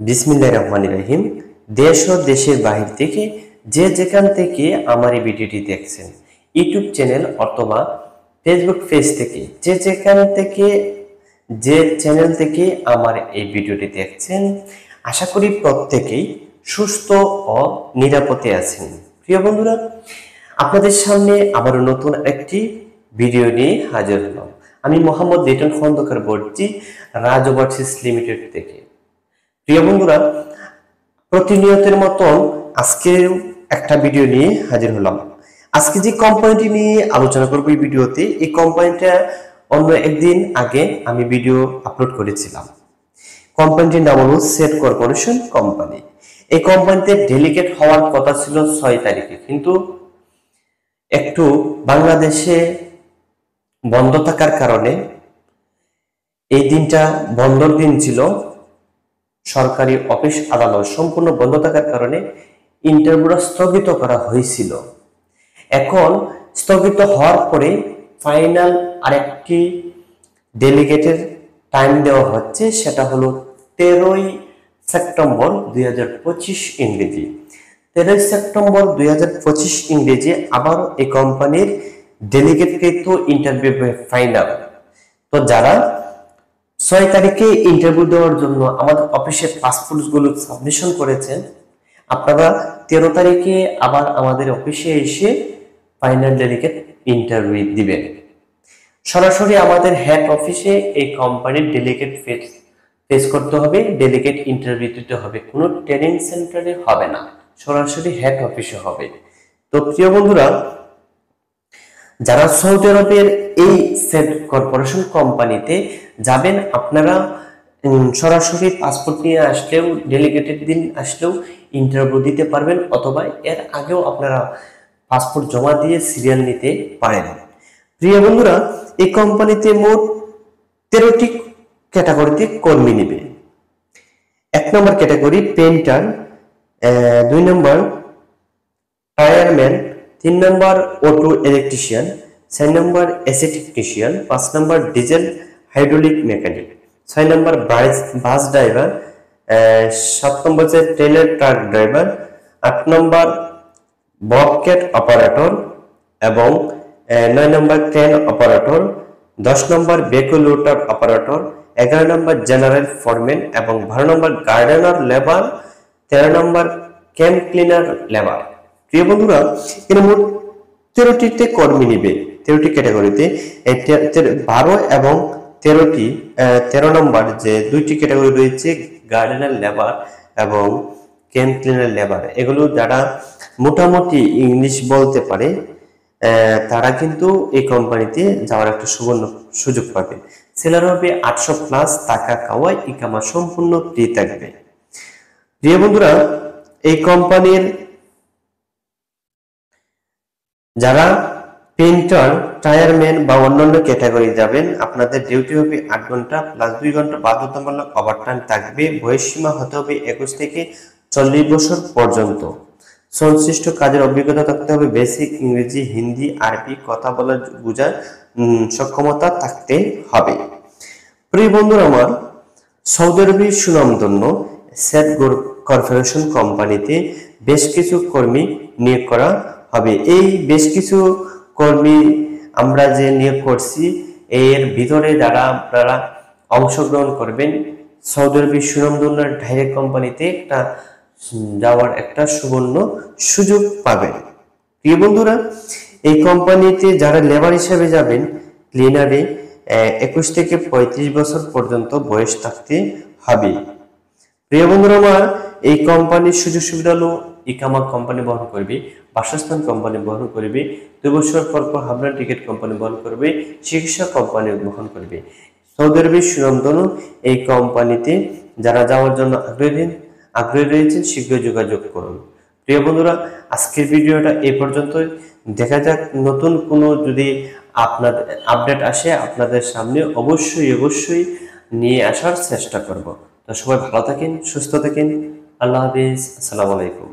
বিসমিল্লাহির রহমানির রহিম। দেশ ও দেশের বাহির থেকে যে যেখান থেকে আমার এই ভিডিওটি দেখছেন, ইউটিউব চ্যানেল অথবা ফেসবুক পেজ থেকে যে যেখান থেকে যে চ্যানেল থেকে আমার এই ভিডিওটি দেখছেন, আশা করি প্রত্যেকেই সুস্থ ও নিরাপদে আছেন। প্রিয় বন্ধুরা, আপনাদের সামনে আবারও নতুন একটি ভিডিও নিয়ে হাজির হলাম। আমি মোহাম্মদ লিটন খন্দকার বলছি, রাজ ওভারসিজ লিমিটেড থেকে। প্রিয় বন্ধুরা, প্রতিনিয়তের মতন আজকে একটা ভিডিও নিয়ে হাজির হলাম। আজকে যে কোম্পানিটি নিয়ে আলোচনা করব এই ভিডিওতে, এই কোম্পানিটা অন্য একদিন আগে আমি ভিডিও আপলোড করেছিলাম। কোম্পানিটির নাম হলো সেট কর্পোরেশন কোম্পানি। এই কোম্পানিতে ডেলিগেট হওয়ার কথা ছিল 6 তারিখে, কিন্তু একটু বাংলাদেশে বন্ধ থাকার কারণে এই দিনটা বন্ধর দিন ছিল। সরকারি অফিস আদালত সম্পূর্ণ বন্ধ থাকার কারণে ইন্টারভিউটা স্থগিত করা হয়েছিল। এখন স্থগিত হওয়ার পরে ফাইনাল আরেকটি ডেলিগেটের টাইম দেওয়া হচ্ছে, সেটা হলো 13ই সেপ্টেম্বর 2025 ইংরেজি। 13ই সেপ্টেম্বর 2025 ইংরেজি আবার এই কোম্পানির ডেলিগেটকৃত ইন্টারভিউ ফাইনাল। তো যারা 6 তারিখে ইন্টারভিউ দেওয়ার জন্য আমাদের অফিসের পাসপোর্টগুলো সাবমিশন করেছেন, আপনারা 13 তারিখে আবার আমাদের অফিসে এসে ফাইনাল ডেলিগেট ইন্টারভিউ দিবেন। সরাসরি আমাদের হেড অফিসে এই কোম্পানির ডেলিগেট ফেস করতে হবে, ডেলিগেট ইন্টারভিউ দিতে হবে। কোনো ট্রেনিং সেন্টারে হবে না, সরাসরি হেড অফিসে হবে। তো প্রিয় বন্ধুরা, যারা সৌদি আরবের এই সেট কর্পোরেশন কোম্পানিতে যাবেন, আপনারা সরাসরি পাসপোর্ট নিয়ে আসলেও, ডেলিগেটেড দিন আসলেও ইন্টারভিউ দিতে পারবেন, অথবা এর আগেও আপনারা পাসপোর্ট জমা দিয়ে সিরিয়াল নিতে পারেন। প্রিয় বন্ধুরা, এই কোম্পানিতে মোট 13টি ক্যাটাগরিতে কর্মী নেবে। 1 নম্বর ক্যাটাগরি পেইন্টার, 2 নম্বর টায়ারম্যান, 3 নম্বর অটো ইলেকট্রিশিয়ান, 4 নম্বর এসি টেকনিশিয়ান, 5 নম্বর ডিজেল হাইড্রোলিক মেকানিক, 6 নম্বর বাস ড্রাইভার, 7 নম্বর ট্রেলার ট্রাক ড্রাইভার, 8 নম্বর ববক্যাট অপারেটর এবং 9 নম্বর ক্রেন অপারেটর, 10 নম্বর বেকো লোটার অপারেটর, 11 নম্বর জেনারেল ফরম্যান এবং 12 নম্বর গার্ডেনার লেবার, 13 নম্বর ক্যাম্প ক্লিনার লেবার। প্রিয় বন্ধুরা, এর মোট 13টিতে কর্মী নিবে। 13টি ক্যাটাগরিতে 12 এবং 13 নম্বর যে 2টি ক্যাটাগরি রয়েছে, গার্ডেনার লেবার এবং ক্যাম্প ক্লিনার লেবার, এগুলো যারা মোটামুটি ইংলিশ বলতে পারে তারা কিন্তু এই কোম্পানিতে যাওয়ার একটা সুবর্ণ সুযোগ পাবে। স্যালারি হবে 800+ টাকা, খাওয়া ইকামা সম্পূর্ণ ফ্রি থাকবে। প্রিয় বন্ধুরা, এই কোম্পানির যারা পেইন্টার, টায়ারম্যান বা অন্যান্য ক্যাটাগরি যাবেন, আপনাদের ডিউটি হবে 8 ঘন্টা প্লাস 2 ঘন্টা বাধ্যতামূলক ওভারটাইম থাকবে। বয়স সীমা হতে হবে 21 থেকে 40 বছর পর্যন্ত। সংশ্লিষ্ট কাজের অভিজ্ঞতা থাকতে হবে, বেসিক ইংরেজি, হিন্দি, আরবি কথা বলা বোঝার সক্ষমতা থাকতে হবে। প্রিয় বন্ধুরা আমার, সৌদি আরবের সুনামধন্য সেট কর্পোরেশন কোম্পানিতে বেশ কিছু কর্মী নিয়োগ করা হবে। এই বেশ কিছু কর্মী আমরা যে নিয়োগ করছি, এর ভিতরে যারা আপনারা অংশগ্রহণ করবেন, সৌদি আরবের সুনামধন্য ডাইরেক্ট কোম্পানিতে যাওয়ার একটা সুবর্ণ সুযোগ পাবেন। প্রিয় বন্ধুরা, এই কোম্পানিতে যারা লেবার হিসেবে যাবেন, ক্লিনারে 21 থেকে 35 বছর পর্যন্ত বয়স থাকতে হবে। প্রিয় বন্ধুরা আমার, এই কোম্পানির সুযোগ সুবিধা হলো ইকামা কোম্পানি বহন করবে, বাসস্থান কোম্পানি বহন করবে, 2 বছর পর পর হাবনা টিকিট কোম্পানি বহন করবে, চিকিৎসা কোম্পানি বহন করবে। সৌদি আরবের সুনামধন্য এই কোম্পানিতে যারা যাওয়ার জন্য আগ্রহী রয়েছেন, শীঘ্রই যোগাযোগ করুন। প্রিয় বন্ধুরা, আজকের ভিডিওটা এই পর্যন্তই। দেখা যাক নতুন কোনো যদি আপনাদের আপডেট আসে, আপনাদের সামনে অবশ্যই নিয়ে আসার চেষ্টা করব। তো সবাই ভালো থাকেন, সুস্থ থাকেন। আল্লাহ হাফিজ, আসসালামু আলাইকুম।